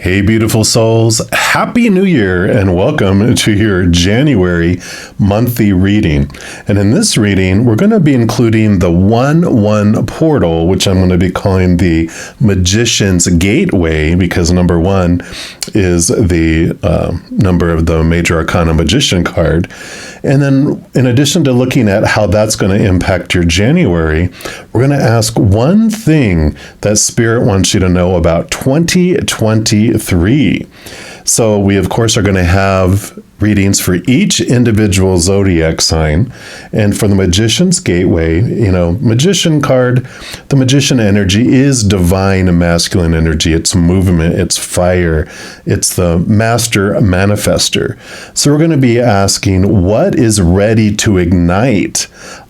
Hey, beautiful souls. Happy New Year and welcome to your January monthly reading. And in this reading, we're going to be including the 1-1 portal, which I'm going to be calling the Magician's Gateway, because number 1 is the number of the Major Arcana Magician card. And then in addition to looking at how that's going to impact your January, we're going to ask one thing that Spirit wants you to know about 2023. So we, of course, are going to have readings for each individual zodiac sign. And for the Magician's Gateway, Magician card, the Magician energy is divine masculine energy. It's movement, it's fire, it's the master manifester. So we're going to be asking what is ready to ignite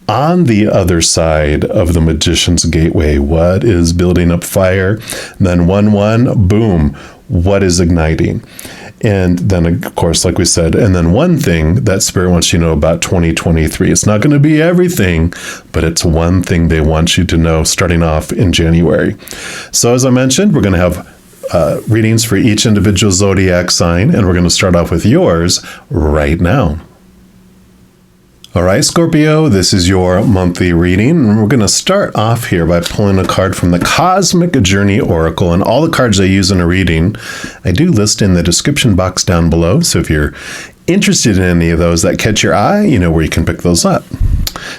on the other side of the Magician's Gateway. What is building up fire? And then 1-1, boom. What is igniting? And then, of course, like we said, and then one thing that Spirit wants you to know about 2023. It's not going to be everything, but it's one thing they want you to know starting off in January. So as I mentioned, we're going to have readings for each individual zodiac sign, and we're going to start off with yours right now. All right, Scorpio, this is your monthly reading, and we're going to start off here by pulling a card from the Cosmic Journey Oracle, and all the cards I use in a reading, I do list in the description box down below, so if you're interested in any of those that catch your eye, you know where you can pick those up.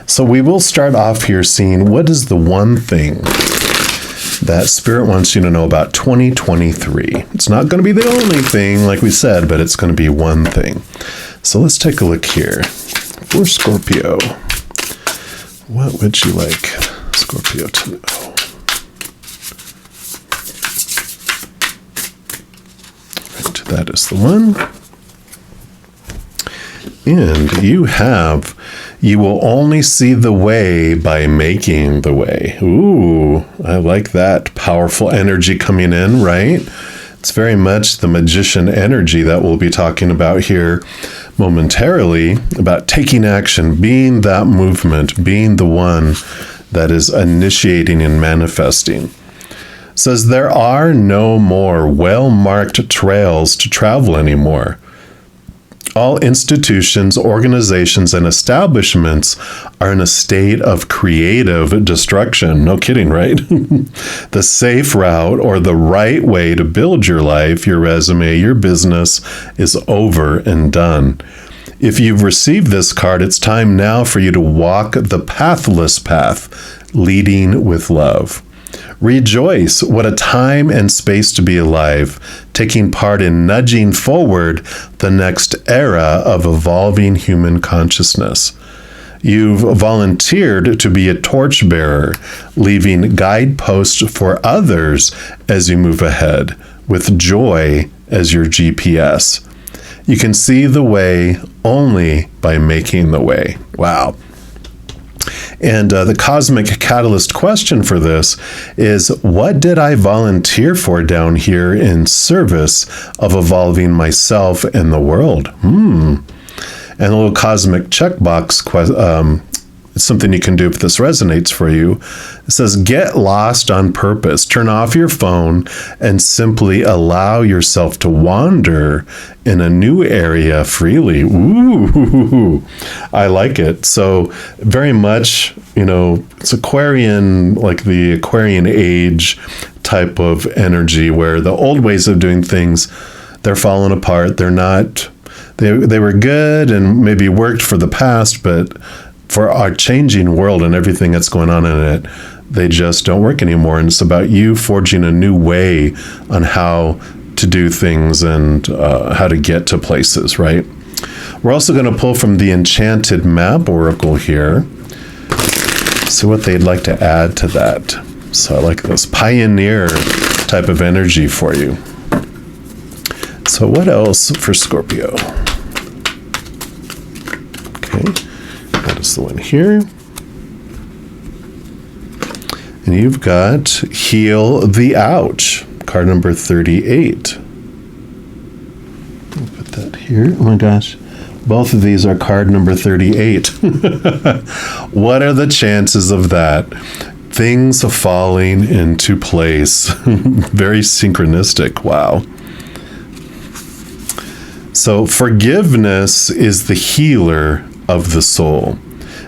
So we will start off here seeing what is the one thing that Spirit wants you to know about 2023. It's not going to be the only thing, like we said, but it's going to be one thing. So let's take a look here. For Scorpio, what would you like Scorpio to know? Right, that is the one. And you will only see the way by making the way. Ooh, I like that powerful energy coming in, right? It's very much the magician energy that we'll be talking about here momentarily, about taking action, being that movement, being the one that is initiating and manifesting. It says there are no more well-marked trails to travel anymore. All institutions, organizations, and establishments are in a state of creative destruction. No kidding, right? The safe route or the right way to build your life, your resume, your business is over and done. If you've received this card, it's time now for you to walk the pathless path, leading with love. Rejoice, what a time and space to be alive, taking part in nudging forward the next era of evolving human consciousness. You've volunteered to be a torchbearer, leaving guideposts for others as you move ahead, with joy as your GPS. You can see the way only by making the way. Wow. And the cosmic catalyst question for this is, what did I volunteer for down here in service of evolving myself and the world? And a little cosmic checkbox, it's something you can do if this resonates for you. It says, get lost on purpose. Turn off your phone and simply allow yourself to wander in a new area freely. Ooh, I like it. So very much, it's Aquarian, like the Aquarian age type of energy where the old ways of doing things, they're falling apart. They're not, they were good and maybe worked for the past, but for our changing world and everything that's going on in it, they just don't work anymore. And it's about you forging a new way on how to do things and how to get to places, right? We're also going to pull from the Enchanted Map Oracle here. See what they'd like to add to that. So I like this pioneer type of energy for you. So what else for Scorpio? Okay. That is the one here. And you've got Heal the Ouch, card number 38. I'll put that here. Oh my gosh. Both of these are card number 38. What are the chances of that? Things falling into place. Very synchronistic. Wow. So forgiveness is the healer of the soul.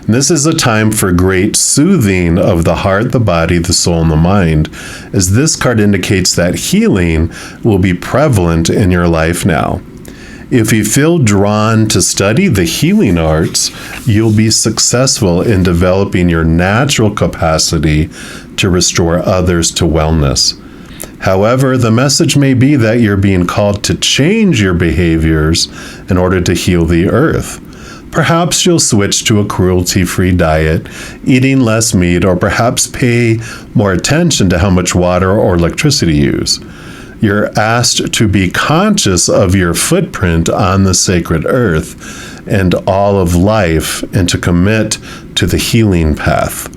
And this is a time for great soothing of the heart, the body, the soul, and the mind, as this card indicates that healing will be prevalent in your life now. If you feel drawn to study the healing arts, you'll be successful in developing your natural capacity to restore others to wellness. However, the message may be that you're being called to change your behaviors in order to heal the earth. Perhaps you'll switch to a cruelty-free diet, eating less meat, or perhaps pay more attention to how much water or electricity you use. You're asked to be conscious of your footprint on the sacred earth and all of life, and to commit to the healing path.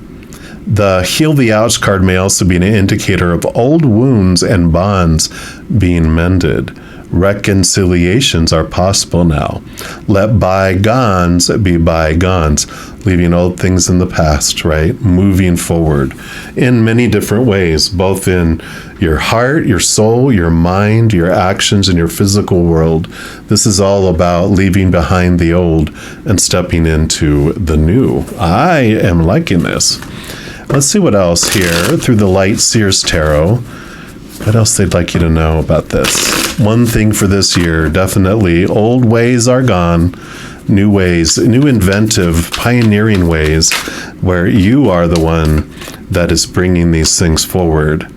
The Heal the Ouch card may also be an indicator of old wounds and bonds being mended. Reconciliations are possible now. Let bygones be bygones, leaving old things in the past, right? Moving forward in many different ways, both in your heart, your soul, your mind, your actions, and your physical world. This is all about leaving behind the old and stepping into the new. I am liking this. Let's see what else here through the Light Seers Tarot. What else they'd like you to know about this? One thing for this year, definitely, old ways are gone. New ways, new inventive, pioneering ways, where you are the one that is bringing these things forward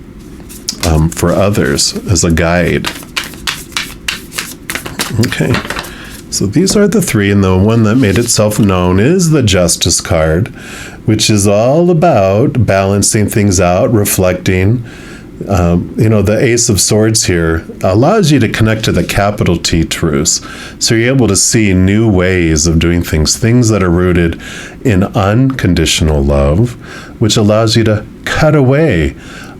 for others as a guide. Okay, so these are the three, and the one that made itself known is the Justice card, which is all about balancing things out, reflecting. The Ace of Swords here allows you to connect to the capital T truths. So you're able to see new ways of doing things that are rooted in unconditional love, which allows you to cut away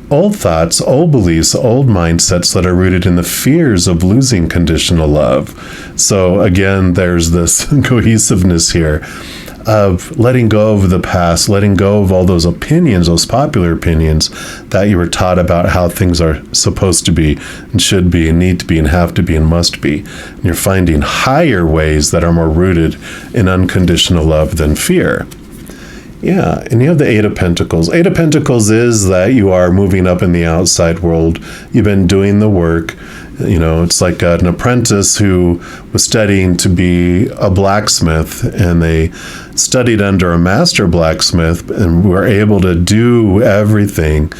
old thoughts, old beliefs, old mindsets that are rooted in the fears of losing conditional love. So again, there's this cohesiveness here of letting go of the past, letting go of all those opinions, those popular opinions that you were taught about how things are supposed to be and should be and need to be and have to be and must be. And you're finding higher ways that are more rooted in unconditional love than fear. Yeah, and you have the Eight of Pentacles. Eight of Pentacles is that you are moving up in the outside world. You've been doing the work. It's like an apprentice who was studying to be a blacksmith, and they studied under a master blacksmith and were able to do everything,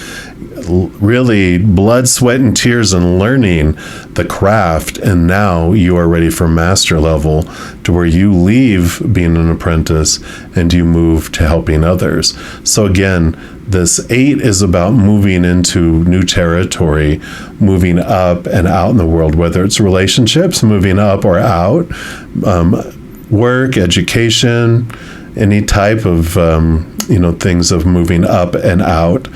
really blood, sweat, and tears, and learning the craft. And now you are ready for master level, to where you leave being an apprentice and you move to helping others. So again, this 8 is about moving into new territory, moving up and out in the world, whether it's relationships, moving up or out, work, education, any type of, things of moving up and out,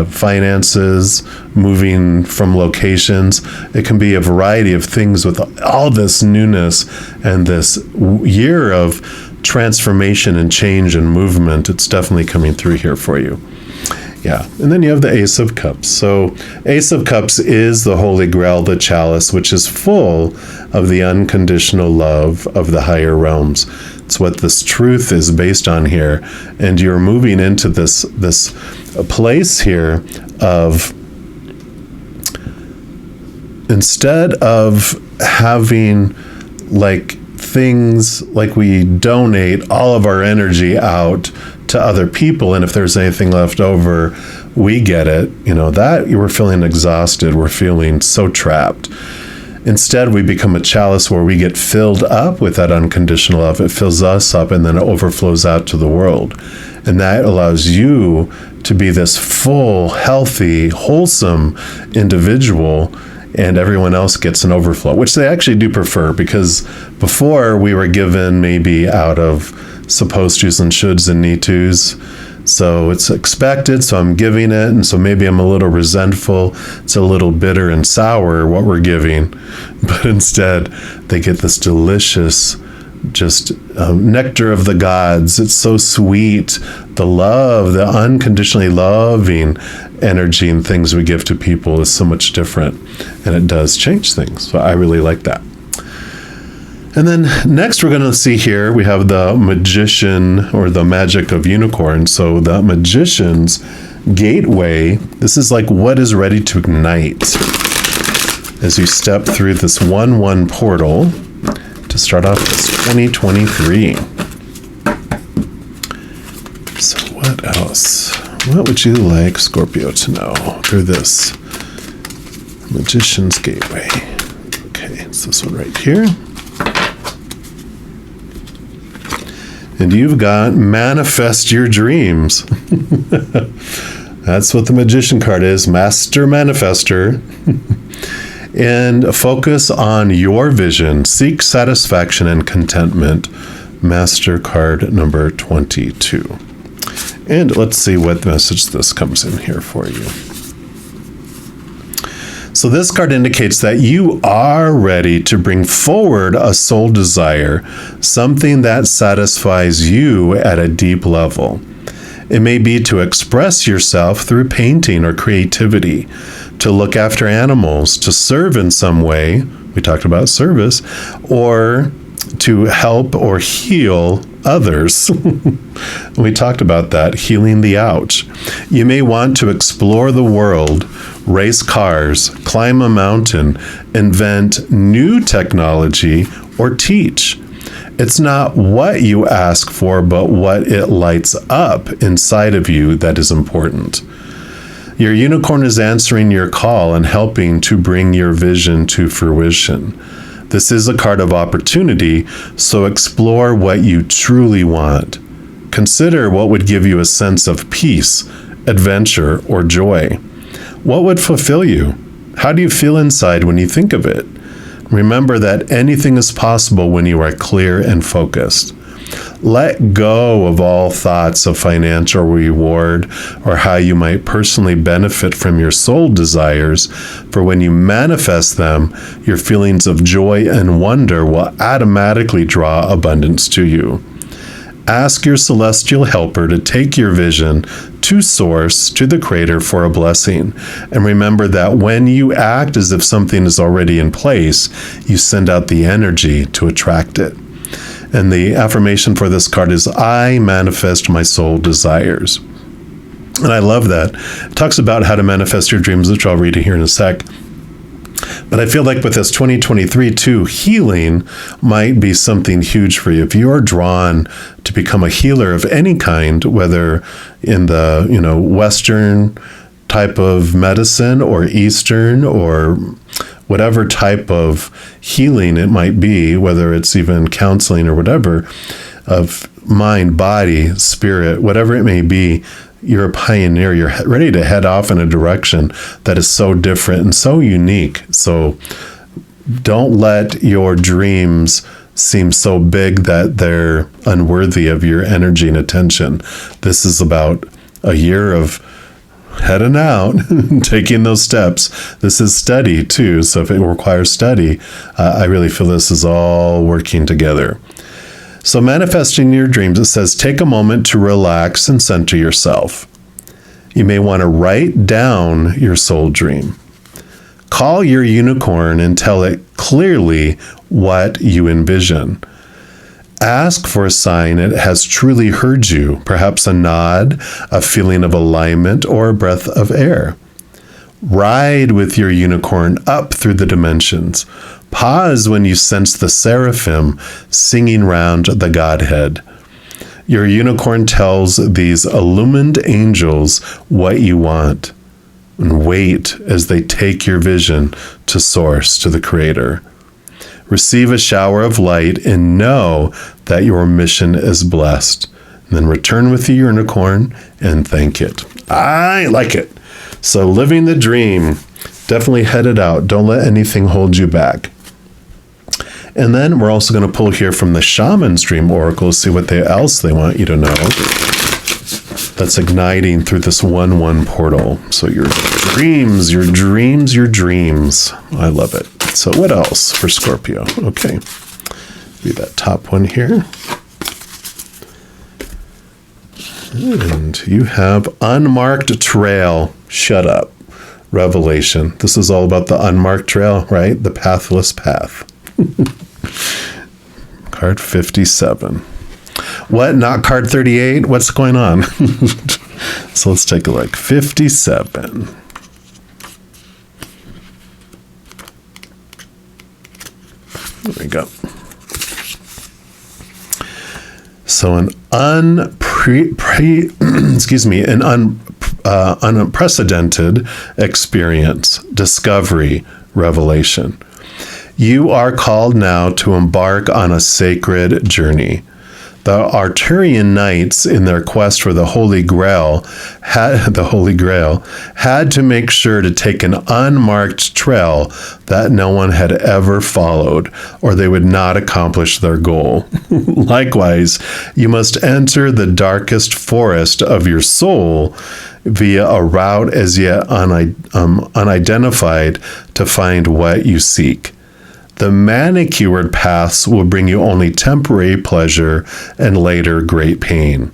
finances, moving from locations. It can be a variety of things with all this newness and this year of transformation and change and movement. It's definitely coming through here for you. Yeah, and then you have the Ace of Cups. So Ace of Cups is the Holy Grail, the chalice, which is full of the unconditional love of the higher realms. It's what this truth is based on here. And you're moving into this place here of, instead of having things like we donate all of our energy out to other people, and if there's anything left over, we get it, that we're feeling exhausted, we're feeling so trapped. Instead, we become a chalice where we get filled up with that unconditional love. It fills us up, and then it overflows out to the world. And that allows you to be this full, healthy, wholesome individual, and everyone else gets an overflow, which they actually do prefer, because before we were given maybe out of supposed to's and shoulds and need to's. So it's expected, so I'm giving it, and so maybe I'm a little resentful. It's a little bitter and sour what we're giving, but instead they get this delicious, just nectar of the gods. It's so sweet. The love, the unconditionally loving energy and things we give to people is so much different, and it does change things. So I really like that. And then next we're going to see here, we have the magician or the magic of unicorn. So the magician's gateway, this is like what is ready to ignite as you step through this 1-1 portal to start off this 2023. So what else? What would you like Scorpio to know through this magician's gateway? Okay, it's this one right here. And you've got manifest your dreams. That's what the magician card is, master manifester. And focus on your vision. Seek satisfaction and contentment. Master card number 22. And let's see what message this comes in here for you. So this card indicates that you are ready to bring forward a soul desire, something that satisfies you at a deep level. It may be to express yourself through painting or creativity, to look after animals, to serve in some way, we talked about service, or to help or heal others. We talked about that, healing the ouch. You may want to explore the world, race cars, climb a mountain, invent new technology, or teach. It's not what you ask for, but what it lights up inside of you that is important. Your unicorn is answering your call and helping to bring your vision to fruition. This is a card of opportunity, so explore what you truly want. Consider what would give you a sense of peace, adventure, or joy. What would fulfill you? How do you feel inside when you think of it? Remember that anything is possible when you are clear and focused. Let go of all thoughts of financial reward or how you might personally benefit from your soul desires, for when you manifest them, your feelings of joy and wonder will automatically draw abundance to you. Ask your celestial helper to take your vision to Source, to the Creator, for a blessing. And remember that when you act as if something is already in place, you send out the energy to attract it. And the affirmation for this card is, I manifest my soul desires. And I love that. It talks about how to manifest your dreams, which I'll read here in a sec. But I feel like with this 2023 too, healing might be something huge for you. If you are drawn to become a healer of any kind, whether in the, Western type of medicine or Eastern or whatever type of healing it might be, whether it's even counseling or whatever, of mind, body, spirit, whatever it may be, you're a pioneer. You're ready to head off in a direction that is so different and so unique. So don't let your dreams seem so big that they're unworthy of your energy and attention. This is about a year of heading out, taking those steps. This is study too. So if it requires study, I really feel this is all working together. So manifesting your dreams, it says, take a moment to relax and center yourself. You may want to write down your soul dream. Call your unicorn and tell it clearly what you envision. Ask for a sign it has truly heard you, perhaps a nod, a feeling of alignment, or a breath of air. Ride with your unicorn up through the dimensions. Pause when you sense the seraphim singing round the Godhead. Your unicorn tells these illumined angels what you want. And wait as they take your vision to Source, to the Creator. Receive a shower of light and know that your mission is blessed. And then return with the unicorn and thank it. I like it. So living the dream, definitely head it out. Don't let anything hold you back. And then we're also going to pull here from the Shaman's Dream Oracle, see what else they want you to know. That's igniting through this 1-1 portal. So your dreams, your dreams, your dreams. I love it. So what else for Scorpio? Okay. Be that top one here. And you have Unmarked Trail. Shut up. Revelation. This is all about the unmarked trail, right? The pathless path. Card 57. What? Not card 38? What's going on? So let's take a look. 57. There we go. So an unprecedented experience, discovery, revelation. You are called now to embark on a sacred journey. The Arthurian knights, in their quest for the Holy Grail, had to make sure to take an unmarked trail that no one had ever followed, or they would not accomplish their goal. Likewise, you must enter the darkest forest of your soul via a route as yet unidentified to find what you seek. The manicured paths will bring you only temporary pleasure and later great pain.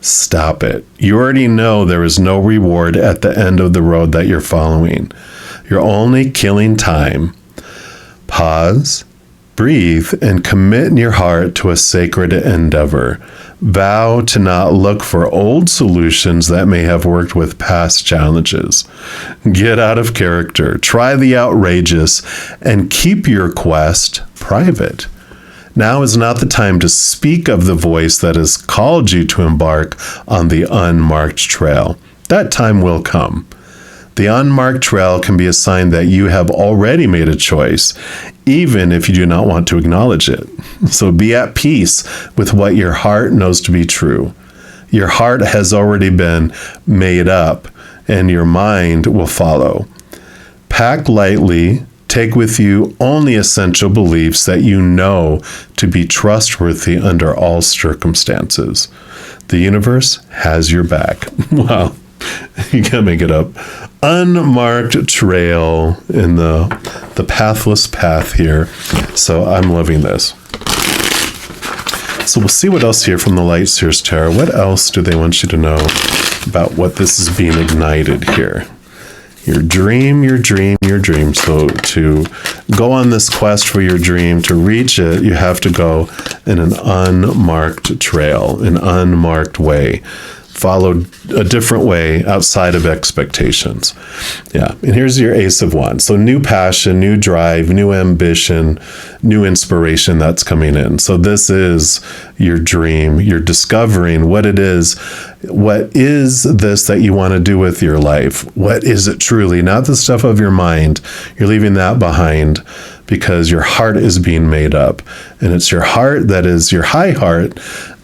Stop it. You already know there is no reward at the end of the road that you're following. You're only killing time. Pause, breathe, and commit in your heart to a sacred endeavor. Vow to not look for old solutions that may have worked with past challenges. Get out of character, try the outrageous, and keep your quest private. Now is not the time to speak of the voice that has called you to embark on the unmarked trail. That time will come. The unmarked trail can be a sign that you have already made a choice, even if you do not want to acknowledge it. So be at peace with what your heart knows to be true. Your heart has already been made up, and your mind will follow. Pack lightly, take with you only essential beliefs that you know to be trustworthy under all circumstances. The universe has your back. Wow. You can't make it up. Unmarked trail in the pathless path here. So I'm loving this. So we'll see what else here from the Light Seers Tarot. What else do they want you to know about what this is being ignited here? Your dream, your dream, your dream. So to go on this quest for your dream, to reach it, you have to go in an unmarked trail, an unmarked way. Follow a different way outside of expectations. Yeah. And here's your Ace of Wands. So new passion, new drive, new ambition, new inspiration that's coming in. So this is your dream. You're discovering what it is. What is this that you want to do with your life? What is it truly? Not the stuff of your mind. You're leaving that behind because your heart is being made up. And it's your heart that is your high heart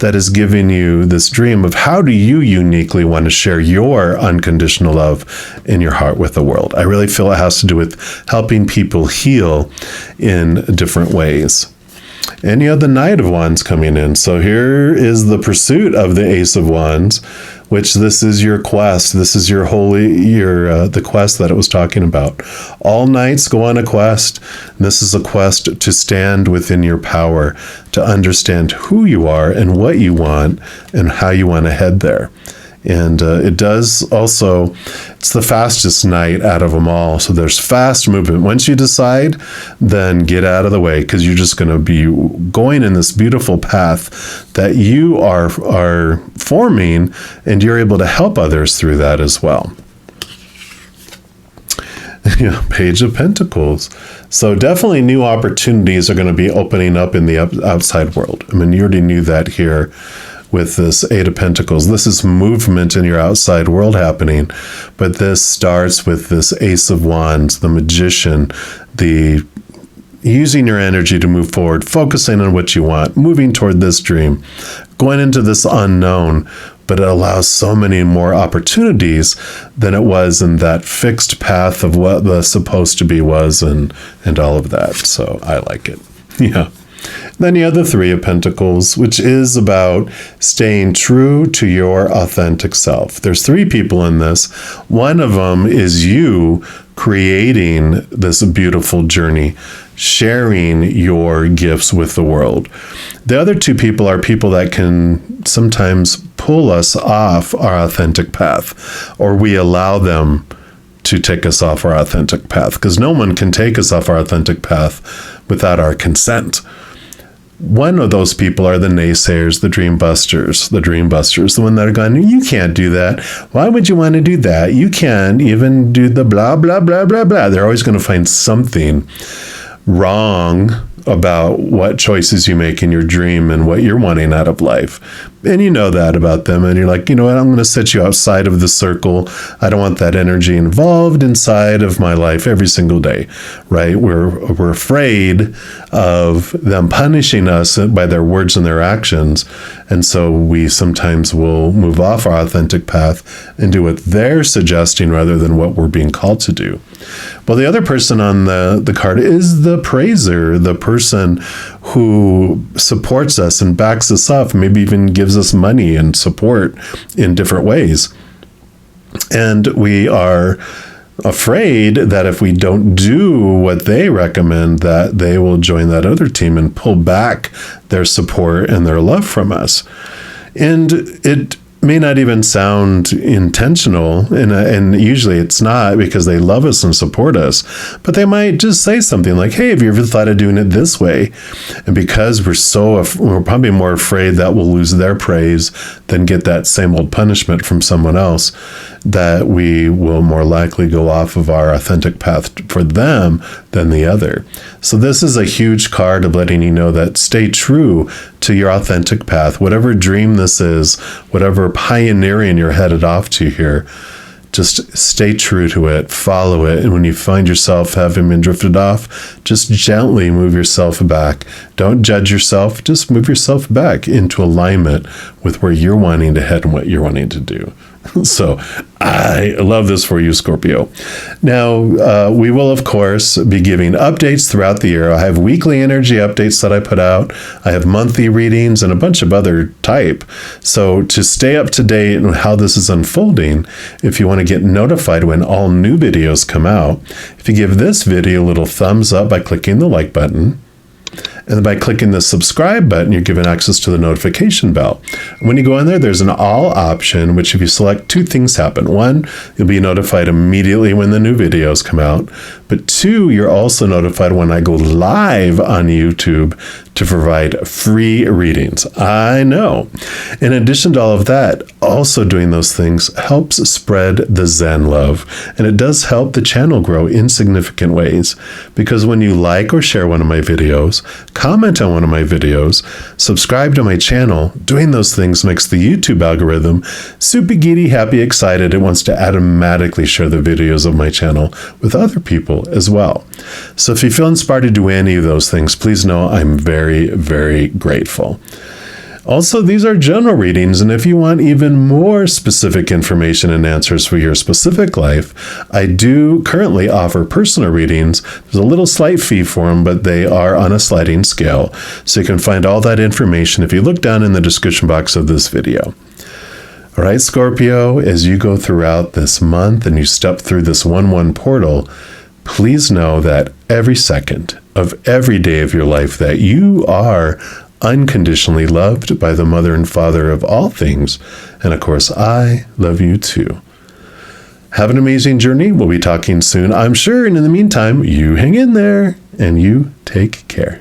that is giving you this dream of how do you uniquely want to share your unconditional love in your heart with the world. I really feel it has to do with helping people heal in different ways. And you have the Knight of Wands coming in. So here is the pursuit of the Ace of Wands, which this is your quest. This is your the quest that it was talking about. All knights go on a quest. This is a quest to stand within your power, to understand who you are and what you want and how you want to head there. And it does also, it's the fastest knight out of them all. So there's fast movement. Once you decide, then get out of the way because you're just going to be going in this beautiful path that you are forming, and you're able to help others through that as well. Yeah, Page of Pentacles. So definitely new opportunities are going to be opening up in the outside world. I mean, you already knew that here with this Eight of Pentacles. This is movement in your outside world happening, but this starts with this Ace of Wands, the Magician, the using your energy to move forward, focusing on what you want, moving toward this dream, going into this unknown, but it allows so many more opportunities than it was in that fixed path of what the supposed to be was and all of that. So I like it. Yeah. Then you have the Three of Pentacles, which is about staying true to your authentic self. There's three people in this. One of them is you creating this beautiful journey, sharing your gifts with the world. The other two people are people that can sometimes pull us off our authentic path, or we allow them to take us off our authentic path, because no one can take us off our authentic path without our consent. One of those people are the naysayers, the dream busters, the one that are going, you can't do that. Why would you want to do that? You can't even do the blah, blah, blah, blah, blah. They're always going to find something wrong about what choices you make in your dream and what you're wanting out of life. And you know that about them. And you're like, you know what? I'm going to set you outside of the circle. I don't want that energy involved inside of my life every single day, right? We're afraid of them punishing us by their words and their actions. And so we sometimes will move off our authentic path and do what they're suggesting rather than what we're being called to do. Well, the other person on the card is the praiser, the person who supports us and backs us up, maybe even gives us money and support in different ways. And we are afraid that if we don't do what they recommend, that they will join that other team and pull back their support and their love from us. And it may not even sound intentional, and usually it's not, because they love us and support us, but they might just say something like, hey, have you ever thought of doing it this way? And because we're probably more afraid that we'll lose their praise than get that same old punishment from someone else, that we will more likely go off of our authentic path for them than the other. So this is a huge card of letting you know that stay true to your authentic path, whatever dream this is, whatever pioneering you're headed off to here. Just stay true to it, follow it, and when you find yourself having been drifted off, just gently move yourself back. Don't judge yourself, just move yourself back into alignment with where you're wanting to head and what you're wanting to do. So I love this for you, Scorpio. Now, we will, of course, be giving updates throughout the year. I have weekly energy updates that I put out. I have monthly readings and a bunch of other type. So to stay up to date on how this is unfolding, if you want to get notified when all new videos come out, if you give this video a little thumbs up by clicking the like button, and then by clicking the subscribe button, you're given access to the notification bell. When you go in there, there's an all option, which if you select, two things happen. One, you'll be notified immediately when the new videos come out. But two, you're also notified when I go live on YouTube to provide free readings. I know. In addition to all of that, also doing those things helps spread the Zen love. And it does help the channel grow in significant ways. Because when you like or share one of my videos, comment on one of my videos, subscribe to my channel, doing those things makes the YouTube algorithm super giddy, happy, excited. It wants to automatically share the videos of my channel with other people as well. So if you feel inspired to do any of those things, please know I'm very, very grateful. Also, these are general readings, and if you want even more specific information and answers for your specific life, I do currently offer personal readings. There's a little slight fee for them, but they are on a sliding scale. So you can find all that information if you look down in the description box of this video. All right, Scorpio, as you go throughout this month and you step through this 1/1 portal, please know that every second of every day of your life that you are unconditionally loved by the Mother and Father of all things. And of course, I love you too. Have an amazing journey. We'll be talking soon, I'm sure. And in the meantime, you hang in there and you take care.